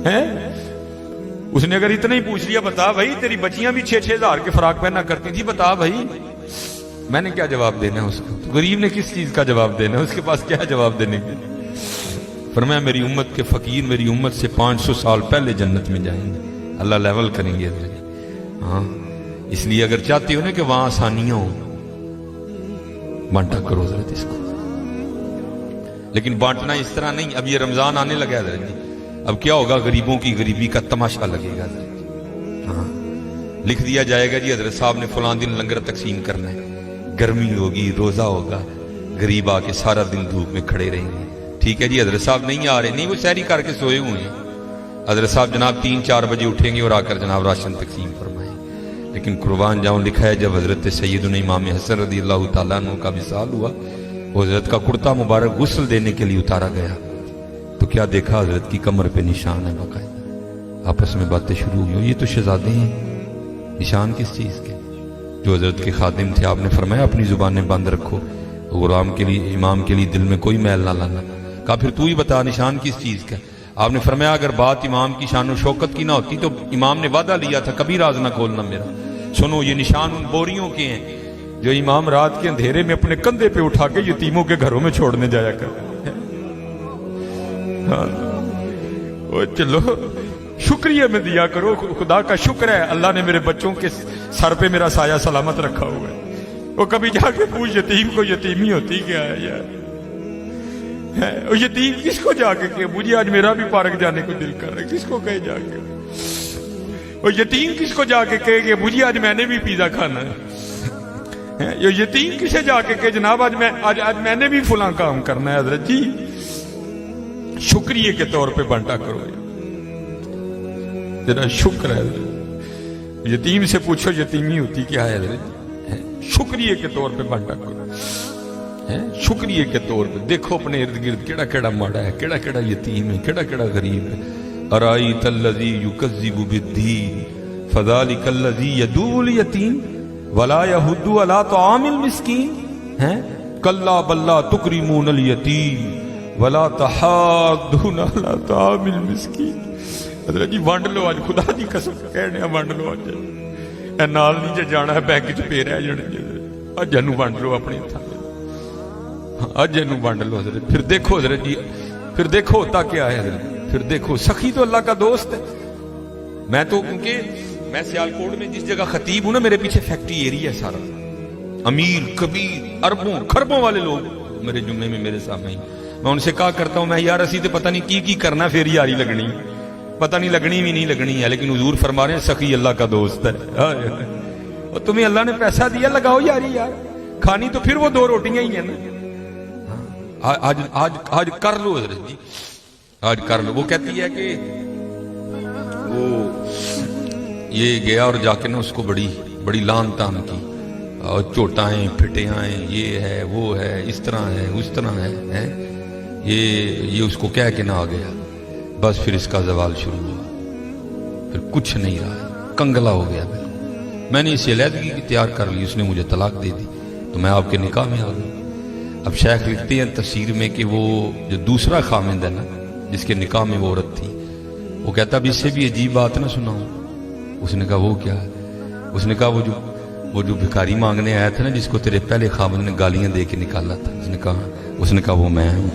ہے؟ اس نے اگر اتنا ہی پوچھ لیا بتا بھائی تیری بچیاں بھی 6-6 ہزار کے فراق پہنا کرتی تھی، بتا بھائی، میں نے کیا جواب دینا ہے اس کو؟ غریب نے کس چیز کا جواب دینا ہے؟ اس کے پاس کیا جواب دینے کے؟ فرمایا میری امت کے فقیر میری امت سے 500 سال پہلے جنت میں جائیں گے، اللہ لیول کریں گے۔ ہاں اس لیے اگر چاہتے ہو نا کہ وہاں آسانیاں ہوں، بانٹا کرو حضرت اس کو، لیکن بانٹنا اس طرح نہیں۔ اب یہ رمضان آنے لگا ہے حضرت جی، اب کیا ہوگا؟ غریبوں کی غریبی کا تماشا لگے گا حضرت جی۔ ہاں لکھ دیا جائے گا جی حضرت صاحب نے فلاں دن لنگر تقسیم کرنا ہے، گرمی ہوگی، روزہ ہوگا، غریب آ کے سارا دن دھوپ میں کھڑے رہیں گے۔ ٹھیک ہے جی، حضرت صاحب نہیں آ رہے، نہیں وہ سحری کر کے سوئے ہوئے ہیں، حضرت صاحب جناب 3-4 بجے اٹھیں گے اور آ کر جناب راشن تقسیم فرمائیں۔ لیکن قربان جاؤں لکھا ہے جب حضرت سیدنا امام حسن رضی اللہ تعالیٰ عنہ کا وصال ہوا، وہ حضرت کا کرتا مبارک غسل دینے کے لیے اتارا گیا تو کیا دیکھا؟ حضرت کی کمر پہ نشان ہے باقاعدہ۔ آپس میں باتیں شروع ہوئی، یہ تو شہزادے ہیں، نشان کس چیز کے؟ جو حضرت کے خادم تھے، آپ نے فرمایا اپنی زبانیں بند رکھو، غلام کے لیے امام کے لیے دل میں کوئی میل نہ لانا۔ کہا پھر تو ہی بتا نشان کس چیز کا؟ آپ نے فرمایا اگر بات امام کی شان و شوکت کی نہ ہوتی تو امام نے وعدہ لیا تھا کبھی راز نہ کھولنا میرا۔ سنو یہ نشان ان بوریوں کے ہیں جو امام رات کے اندھیرے میں اپنے کندھے پہ اٹھا کے یتیموں کے گھروں میں چھوڑنے جایا کرتے ہیں۔ ہاں چلو شکریہ میں دیا کرو، خدا کا شکر ہے اللہ نے میرے بچوں کے سر پہ میرا سایہ سلامت رکھا ہوا ہے۔ وہ کبھی جا کے پوچھ یتیم کو یتیمی ہوتی کیا ہے یار؟ اور یتیم کس کو جا کے کہ مجھے آج میرا بھی پارک جانے کو دل کر رہا ہے، کس کو کہے جا کے؟ اور یتیم کس کو جا کے کہے کہ مجھے آج میں نے بھی پیزا کھانا ہے؟ یہ یتیم کسے جا کے کہ جناب آج میں نے بھی فلاں کام کرنا ہے؟ حضرت جی شکریہ کے طور پہ بانٹا کرو، ذرا شکر ہے۔ یتیم سے پوچھو یتیمی ہوتی کیا ہے حضرت، شکریہ کے طور پہ بانٹا کرو، شکریہ کے طور پہ۔ دیکھو اپنے ارد گرد کیڑا کیڑا ماڑا ہے، کیڑا کیڑا یتیم ہے، کیڑا کیڑا غریب ہے۔ ارائیت الذی یکذب بالدین فذلک الذی یدعو الیتیم ولا یحض علی طعام المسکین کلا بل لا تکرمون الیتیم ولا تحاضون علی طعام المسکین۔ حضرت جی وانڈ لو آج، خدا دی قسم کہنے وانڈ لو آج، اے نال نہیں جے جانا ہے بینک چ پے رہ جانے جی، اج اینو وانڈ لو اپنے تھا، اج اینو وانڈ لو حضرت۔ پھر دیکھو حضرت جی، پھر دیکھو ہوتا کیا ہے حضرت، پھر دیکھو سخی تو اللہ کا دوست ہے۔ میں تو کیونکہ میں سیالکوٹ میں جس جگہ خطیب ہوں نا، میرے پیچھے فیکٹری ایریا ہے سارا، امیر کبیر اربوں خربوں والے لوگ میرے جمعے میں میرے سامنے ہی۔ میں ان سے کہا کرتا ہوں میں یار اسی تو پتہ نہیں کی کرنا، پھر یاری لگنی، پتہ نہیں لگنی بھی نہیں لگنی ہے، لیکن حضور فرما رہے ہیں سخی اللہ کا دوست ہے۔ اور تمہیں اللہ نے پیسہ دیا، لگاؤ یاری یار، کھانی تو پھر وہ 2 روٹیاں ہی ہیں نا۔ آج کر لو حضرت جی، آج کر لو۔ وہ کہتی ہے کہ وہ یہ گیا اور جا کے نا اس کو بڑی لان تان کی، اور چوٹائیں پھٹیاں، یہ ہے وہ ہے، اس طرح ہے اس طرح ہے، یہ اس کو کہہ کے نہ آ گیا، بس پھر اس کا زوال شروع ہوا، پھر کچھ نہیں رہا، کنگلا ہو گیا بالکل۔ میں نے اسے علیحدگی تیار کر لی، اس نے مجھے طلاق دے دی، تو میں آپ کے نکاح میں آ گئی۔ اب شیخ لکھتے ہیں تفسیر میں کہ وہ جو دوسرا خامند ہے نا، جس کے نکاح میں وہ عورت تھی، وہ کہتا اب اس سے بھی عجیب بات نہ سناؤں۔ اس نے کہا وہ کیا ہے؟ اس نے کہا وہ جو بھکاری مانگنے آیا تھا نا، جس کو تیرے پہلے خامند نے گالیاں دے کے نکالا تھا، اس نے کہا وہ میں ہوں،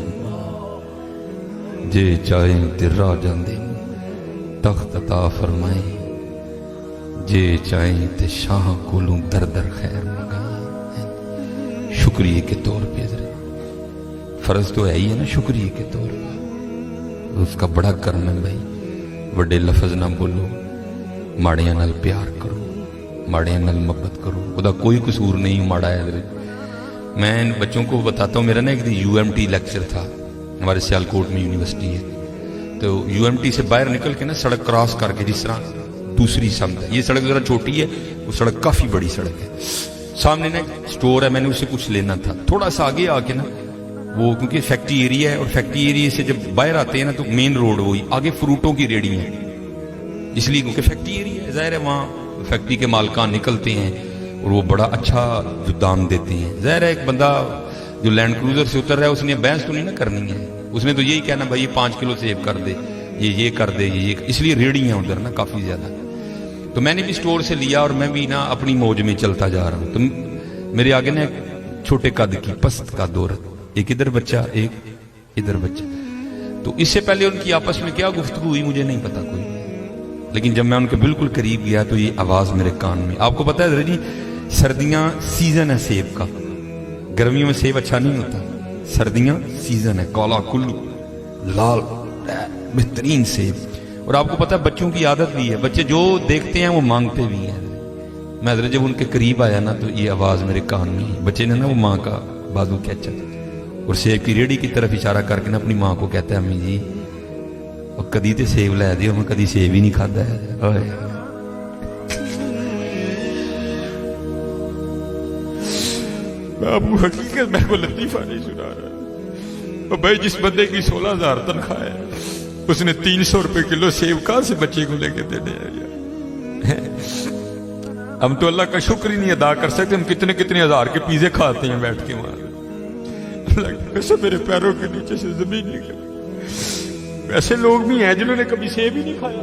جے چاہیں تے راہ جاندے تخت عطا فرمائیں، جے چاہیں تے شاہ کولوں در در خیر منگائیں۔ شکریہ کے طور پہ حضرت فرض تو ہے ہی ہے نا، شکریہ کے طور پہ اس کا بڑا کرم ہے بھائی۔ بڑے لفظ نہ بولو، ماڑیاں نال پیار کرو، ماڑیاں نال محبت کرو، خدا کوئی قصور نہیں ماڑا ہے حضرت۔ میں ان بچوں کو بتاتا ہوں، میرا نا ایک دن UMT لیکچر تھا، ہمارے سیالکوٹ میں یونیورسٹی ہے، تو UMT سے باہر نکل کے نا سڑک کراس کر کے، جس طرح دوسری سمت ہے، یہ سڑک ذرا چھوٹی ہے، وہ سڑک کافی بڑی سڑک ہے، سامنے نا سٹور ہے، میں نے اسے کچھ لینا تھا، تھوڑا سا آگے آ کے نا وہ کیونکہ فیکٹری ایریا ہے، اور فیکٹری ایریا سے جب باہر آتے ہیں نا تو مین روڈ وہی، آگے فروٹوں کی ریڑی ہیں، اس لیے کیونکہ فیکٹری ایریا ہے، ظاہر ہے وہاں فیکٹری کے مالکان نکلتے ہیں اور وہ بڑا اچھا جو دام دیتے ہیں۔ ظاہر ہے ایک بندہ جو لینڈ کروزر سے اتر رہا ہے، اس نے بحث تو نہیں نا کرنی ہے، اس نے تو یہی کہنا بھائی 5 کلو سیب کر دے، یہ کر دے یہ اس لیے ریڑھی ہیں ادھر نا کافی زیادہ. تو میں نے بھی اسٹور سے لیا اور میں بھی نا اپنی موج میں چلتا جا رہا ہوں. تو میرے آگے نا چھوٹے قد کی پست قد عورت, ایک ادھر بچہ ایک ادھر بچہ. تو اس سے پہلے ان کی آپس میں کیا گفتگو ہوئی مجھے نہیں پتا کوئی, لیکن جب میں ان کے بالکل قریب گیا تو یہ آواز میرے کان میں. آپ کو پتا ہے جی سردیاں سیزن ہے سیب کا, گرمیوں میں سیب اچھا نہیں ہوتا, سردیاں سیزن ہے, کالا کلو لال بہترین سیب. اور آپ کو پتا ہے بچوں کی عادت بھی ہے, بچے جو دیکھتے ہیں وہ مانگتے بھی ہیں. میں حضرت جب ان کے قریب آیا نا تو یہ آواز میرے کان میں, بچے نے نا وہ ماں کا بازو کھینچا اور سیب کی ریڑھی کی طرف اشارہ کر کے نا اپنی ماں کو کہتا ہے امی جی اور کدی تے سیب لے دیو, میں کدی سیب ہی نہیں کھادا ہے. ابو حقیقت میں کو لطیفہ نہیں سنا رہا بھائی, جس بندے کی 16,000 تنخواہ ہے اس نے 300 روپے کلو سیب کہاں سے بچے کو لے کے دینے ہیں. ہم تو اللہ کا شکر ہی نہیں ادا کر سکتے, ہم کتنے کتنے ہزار کے پیزے کھاتے ہیں بیٹھ کے وہاں. اللہ کی قسم میرے پیروں کے نیچے سے زمین نکل. ایسے لوگ بھی ہیں جنہوں نے کبھی سیب ہی نہیں کھایا.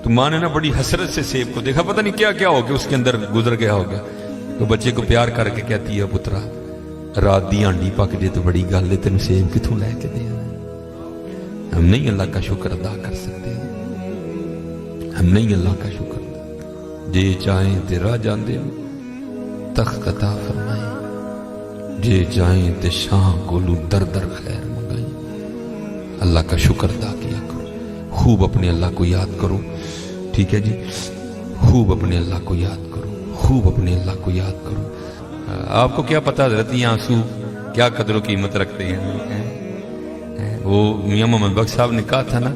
تو ماں نے نا بڑی حسرت سے سیب کو دیکھا, پتہ نہیں کیا کیا ہو گیا اس کے اندر گزر گیا ہوگا. تو بچے کو پیار کر کے کہتی ہے پترا رات دی ہانڈی پک جے تو بڑی گل ہے, تینوں سیب کتوں لے کے دیا. ہم نہیں اللہ کا شکر ادا کر سکتے, ہم نہیں اللہ کا شکر. جے چاہیں تے راہ جاندے تخت عطا فرمائیں, جے چاہیں تے شاہ کولو در در خیر منگائیں. اللہ کا شکر ادا کیا کرو, خوب اپنے اللہ کو یاد کرو. ٹھیک ہے جی, خوب اپنے اللہ کو یاد کرو, خوب اپنے اللہ کو یاد کرو. آپ کو کیا پتا حضرت یہ آنسو کیا قدر و قیمت رکھتے ہیں. وہ میاں محمد بخش صاحب نے کہا تھا نا,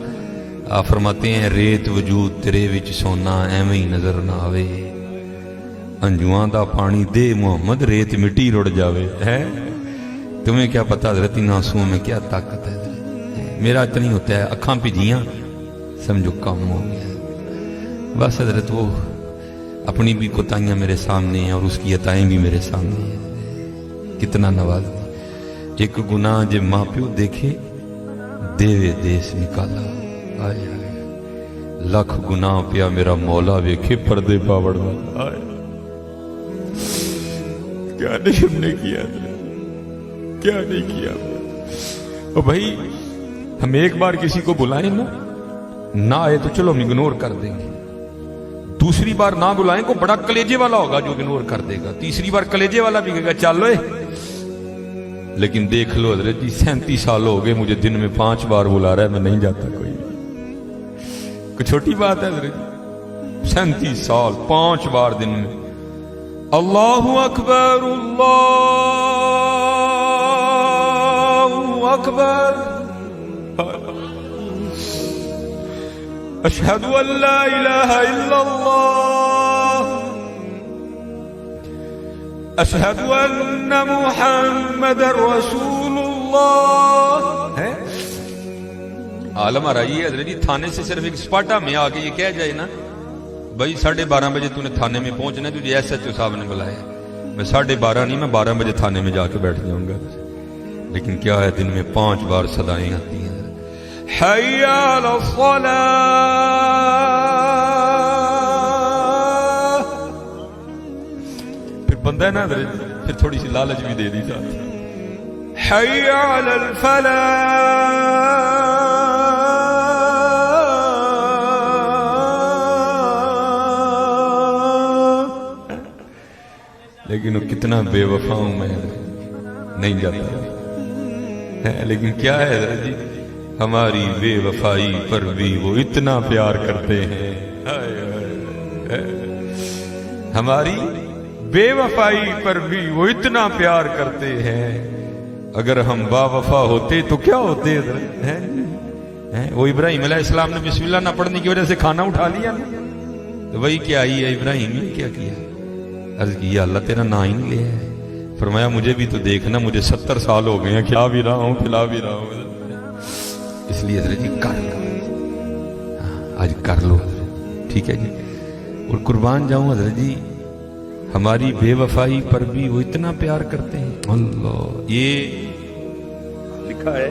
آپ فرماتے ہیں ریت وجود تیرے وچ سونا ایویں ہی نظر نہ آوے, انجواں دا پانی دے محمد ریت مٹی رڑ جاوے. ہے تمہیں کیا پتا حضرت ان آنسوؤں میں کیا طاقت ہے. میرا اتنا ہی ہوتا ہے, اکھاں پجیاں سمجھو کام ہو گیا. بس حضرت وہ اپنی بھی کوتاہیاں میرے سامنے ہیں اور اس کی عطائیں بھی میرے سامنے ہیں. کتنا نواز دی. ایک گناہ جے ماں پیو دیکھے دیوے دیس نکالا. آئے آئے لکھ گناہ پیا میرا مولا ویکھے پردے پاوڑ والا. آئے کیا نہیں ہم نے کیا, کیا نہیں کیا. اور بھائی ہم ایک بار کسی کو بلائیں نا, نہ آئے تو چلو ہم اگنور کر دیں گے. دوسری بار نہ بلائیں کو بڑا کلیجے والا ہوگا جو اگنور کر دے گا. تیسری بار کلیجے والا بھی کہے گا چل لو. لیکن دیکھ لو حضرت جی 37 سال ہو گئے مجھے دن میں 5 بار بلا رہا ہے, میں نہیں جاتا. کوئی چھوٹی بات ہے حضرت جی, 37 سال 5 بار دن میں. اللہ اکبر اللہ اکبر اشہد ان لا الہ الا اللہ اشہد ان محمد رسول اللہ. ہے عالم آ رہی ہے حضرت جی, تھانے سے صرف ایک سپاٹا میں آ کے یہ کہہ جائے نا بھائی 12:30 بجے تو نے تھانے میں پہنچنا ہے, تجھے ایس ایچ او صاحب نے بلایا. میں 12:30 نہیں, میں 12 بجے تھانے میں جا کے بیٹھ جاؤں گا. لیکن کیا ہے دن میں 5 بار صدائیں آتی ہیں, حی علی الصلاۃ. پھر بندہ ہے نا پھر تھوڑی سی لالچ بھی دے دی ساتھ, حی علی الفلاح. لیکن وہ کتنا بے وفا ہوں میں, نہیں جاتا. لیکن کیا ہے حضرت جی, ہماری بے وفائی پر بھی وہ اتنا پیار کرتے ہیں. ہماری بے وفائی پر بھی وہ اتنا پیار کرتے ہیں. اگر ہم با وفا ہوتے تو کیا ہوتے حضرت. وہ ابراہیم علیہ السلام نے بسم اللہ نہ پڑھنے کی وجہ سے کھانا اٹھا لیا نا, تو وہی کیا ہی ہے ابراہیم نے کیا کیا, عرض کیا اللہ تیرا نا ہی نہیں لیا ہے. فرمایا مجھے بھی تو دیکھنا, مجھے 70 سال ہو گئے ہیں, کھلا بھی رہا ہوں کھلا بھی رہا ہوں. اس لیے حضرت جی کر لو, آج کر لو حضرت. ٹھیک ہے جی. اور قربان جاؤں حضرت جی, ہماری بے وفائی پر بھی وہ اتنا پیار کرتے ہیں. اللہ, یہ لکھا ہے